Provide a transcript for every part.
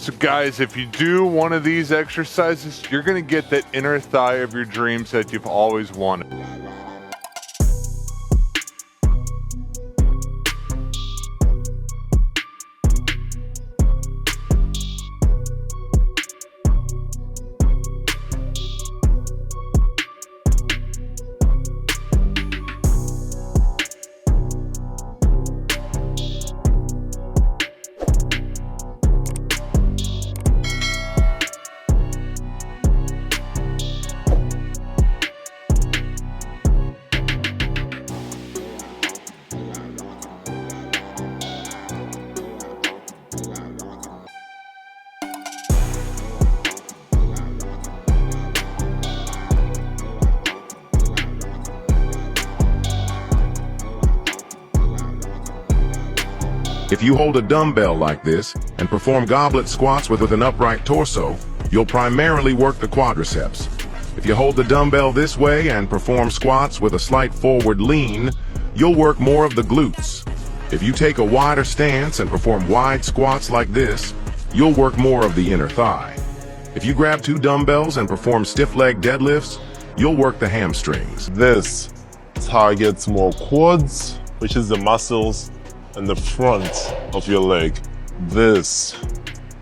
So guys, if you do one of these exercises, you're gonna get that inner thigh of your dreams that you've always wanted. If you hold a dumbbell like this and perform goblet squats with an upright torso, you'll primarily work the quadriceps. If you hold the dumbbell this way and perform squats with a slight forward lean, you'll work more of the glutes. If you take a wider stance and perform wide squats like this, you'll work more of the inner thigh. If you grab two dumbbells and perform stiff leg deadlifts, you'll work the hamstrings. This targets more quads, which is the muscles in the front of your leg. This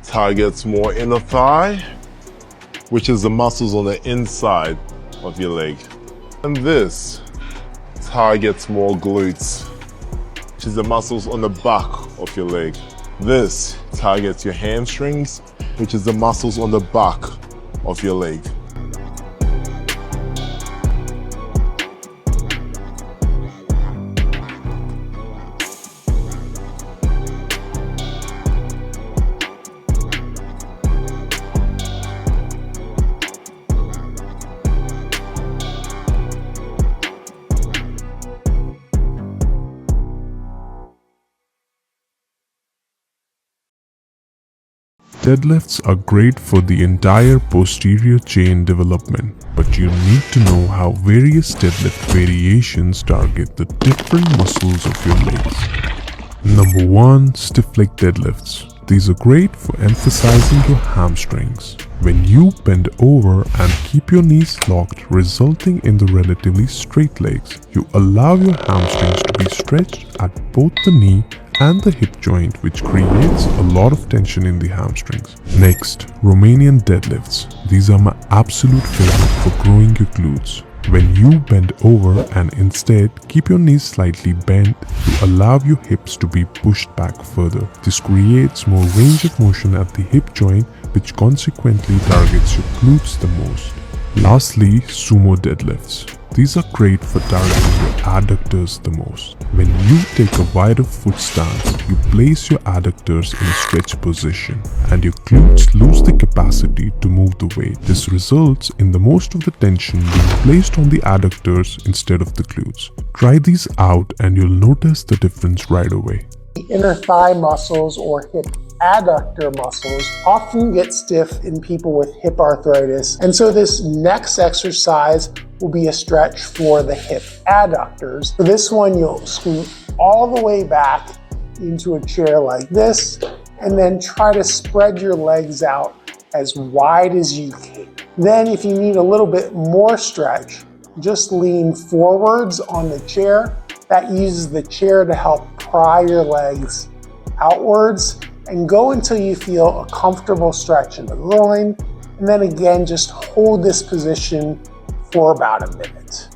targets more inner thigh, which is the muscles on the inside of your leg. And this targets more glutes, which is the muscles on the back of your leg. This targets your hamstrings, which is the muscles on the back of your leg. Deadlifts are great for the entire posterior chain development, but you need to know how various deadlift variations target the different muscles of your legs. Number 1. Stiff leg deadlifts. These are great for emphasizing your hamstrings. When you bend over and keep your knees locked, resulting in the relatively straight legs, you allow your hamstrings to be stretched at both the knee and the hip joint, which creates a lot of tension in the hamstrings. Next, Romanian deadlifts. These are my absolute favorite for growing your glutes. When you bend over and instead keep your knees slightly bent, you allow your hips to be pushed back further. This creates more range of motion at the hip joint, which consequently targets your glutes the most. Lastly, sumo deadlifts. These are great for targeting your adductors the most. When you take a wider foot stance, you place your adductors in a stretch position and your glutes lose the capacity to move the weight. This results in the most of the tension being placed on the adductors instead of the glutes. Try these out and you'll notice the difference right away. The inner thigh muscles or hip adductor muscles often get stiff in people with hip arthritis, and so this next exercise will be a stretch for the hip adductors. For this one, you'll scoot all the way back into a chair like this, and then try to spread your legs out as wide as you can. Then if you need a little bit more stretch, just lean forwards on the chair. That uses the chair to help pry your legs outwards, and go until you feel a comfortable stretch in the groin, and then again just hold this position for about a minute.